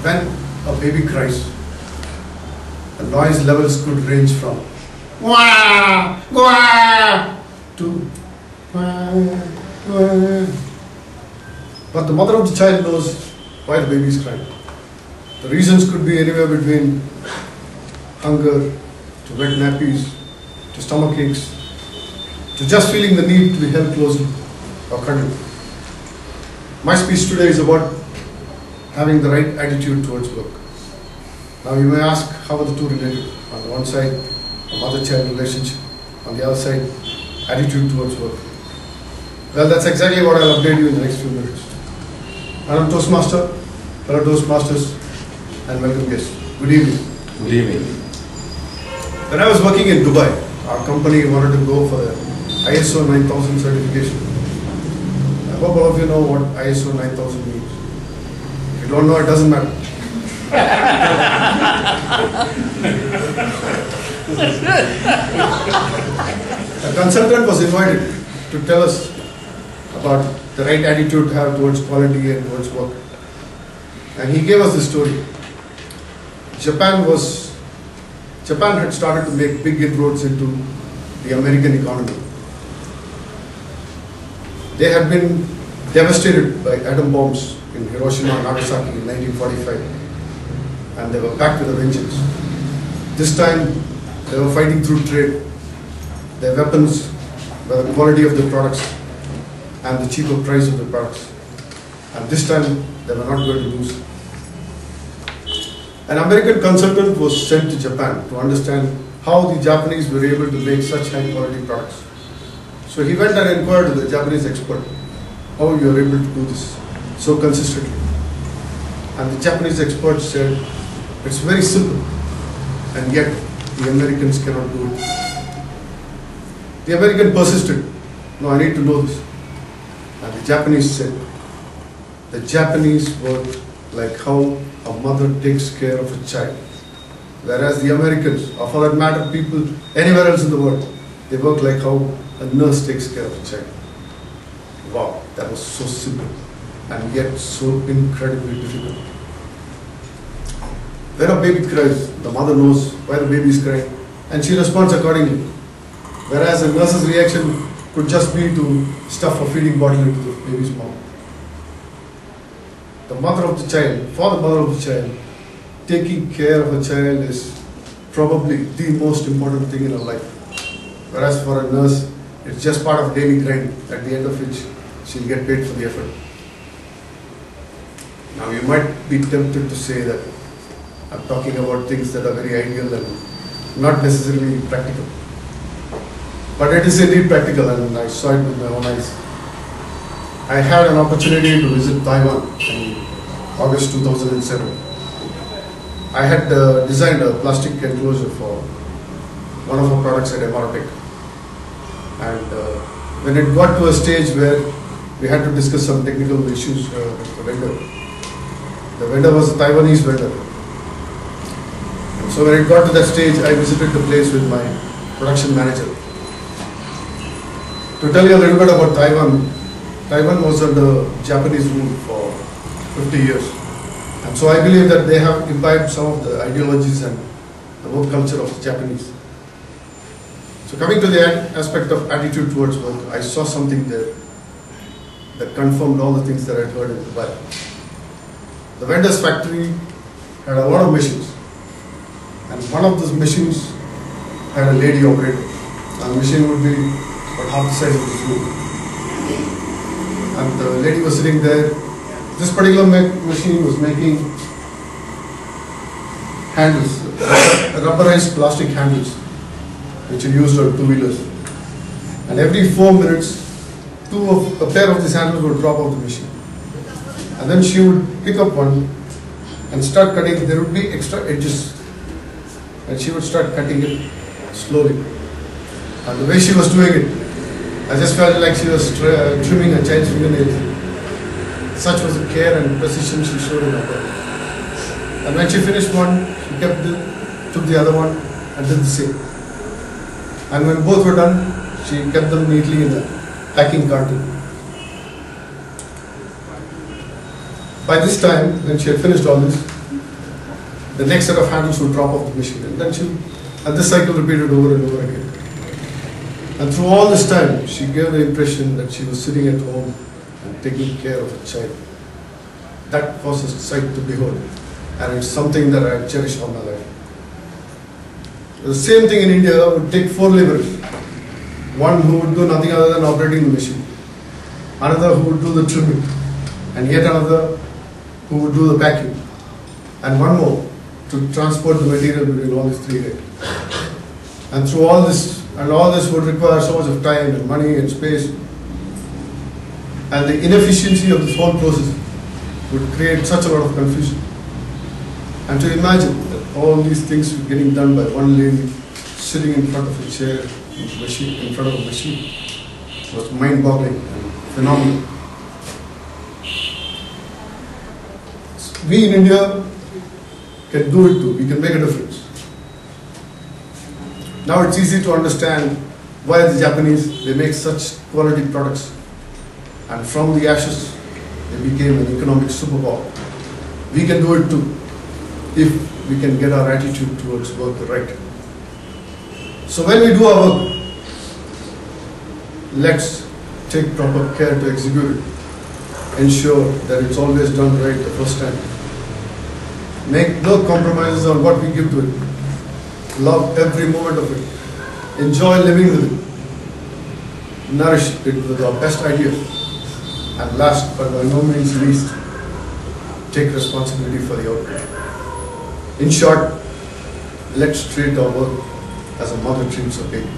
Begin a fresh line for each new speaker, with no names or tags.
when a baby cries, the noise levels could range from wah, wah, to wah, wah. But the mother of the child knows why the baby is crying. The reasons could be anywhere between hunger, to wet nappies, to stomach aches, to just feeling the need to be held closely or cuddled. My speech today is about having the right attitude towards work. Now you may ask, how are the two related? On the one side, a mother-child relationship. On the other side, attitude towards work. Well, that's exactly what I'll update you in the next few minutes. I'm Toastmaster, fellow Toastmasters, and welcome guests. Good evening.
Good evening.
When I was working in Dubai, our company wanted to go for the ISO 9000 certification. I hope all of you know what ISO 9000 means. If you don't know, it doesn't matter. A consultant was invited to tell us about the right attitude to have towards quality and towards work. And he gave us this story. Japan had started to make big inroads into the American economy. They had been devastated by atom bombs in Hiroshima and Nagasaki in 1945, and they were back with a vengeance. This time, they were fighting through trade. Their weapons were the quality of the products and the cheaper price of the products. And this time, they were not going to lose. An American consultant was sent to Japan to understand how the Japanese were able to make such high quality products. So he went and inquired with the Japanese expert how you are able to do this so consistently. And the Japanese expert said, it's very simple, and yet the Americans cannot do it. The American persisted, no, I need to know this. And the Japanese said, the Japanese work like how a mother takes care of a child. Whereas the Americans, or for that matter people anywhere else in the world, they work like how a nurse takes care of a child. Wow, that was so simple and yet so incredibly difficult. When a baby cries, the mother knows why the baby is crying and she responds accordingly. Whereas a nurse's reaction could just be to stuff a feeding bottle into the baby's mouth. The mother of the child, for the mother of the child, taking care of a child is probably the most important thing in her life. Whereas for a nurse, it's just part of daily grind, at the end of which she'll get paid for the effort. Now you might be tempted to say that I'm talking about things that are very ideal and not necessarily practical. But it is indeed practical, and I saw it with my own eyes. I had an opportunity to visit Taiwan in August 2007. I had designed a plastic enclosure for one of our products at MRTech. And when it got to a stage where we had to discuss some technical issues with the vendor. The vendor was a Taiwanese vendor. And so when it got to that stage, I visited the place with my production manager. To tell you a little bit about Taiwan, Taiwan was under Japanese rule for 50 years. And so I believe that they have imbibed some of the ideologies and the work culture of the Japanese. So coming to the aspect of attitude towards work, I saw something there that confirmed all the things that I had heard in Dubai. The vendor's factory had a lot of machines, and one of those machines had a lady operator. And the machine would be about half the size of this room. And the lady was sitting there. This particular machine was making handles, rubberized plastic handles, which are used on two-wheelers. And every 4 minutes, a pair of these handles would drop off the machine. And then she would pick up one and start cutting. There would be extra edges. And she would start cutting it slowly. And the way she was doing it, I just felt like she was trimming a child's fingernails. Such was the care and precision she showed in her work. And when she finished one, she took the other one and did the same. And when both were done, she kept them neatly in a packing carton. By this time, when she had finished all this, the next set of handles would drop off the machine, and then this cycle repeated over and over again. And through all this time, she gave the impression that she was sitting at home and taking care of a child. That was a sight to behold, and it's something that I cherish all my life. The same thing in India would take 4 laborers. One who would do nothing other than operating the machine, another who would do the trimming, and yet another who would do the packing, and one more to transport the material between all these 3 guys. And through all this would require so much of time and money and space, and the inefficiency of this whole process would create such a lot of confusion. And to imagine that all these things were getting done by one lady sitting in front of a chair, in front of a machine, was mind-boggling and phenomenal. We in India can do it too. We can make a difference. Now it's easy to understand why the Japanese, they make such quality products, and from the ashes they became an economic superpower. We can do it too if we can get our attitude towards work right. So when we do our work, let's take proper care to execute it. Ensure that it's always done right the first time. Make no compromises on what we give to it. Love every moment of it. Enjoy living with it. Nourish it with our best ideas. And last but by no means least, take responsibility for the outcome. In short, let's treat our work as a mother treats a baby.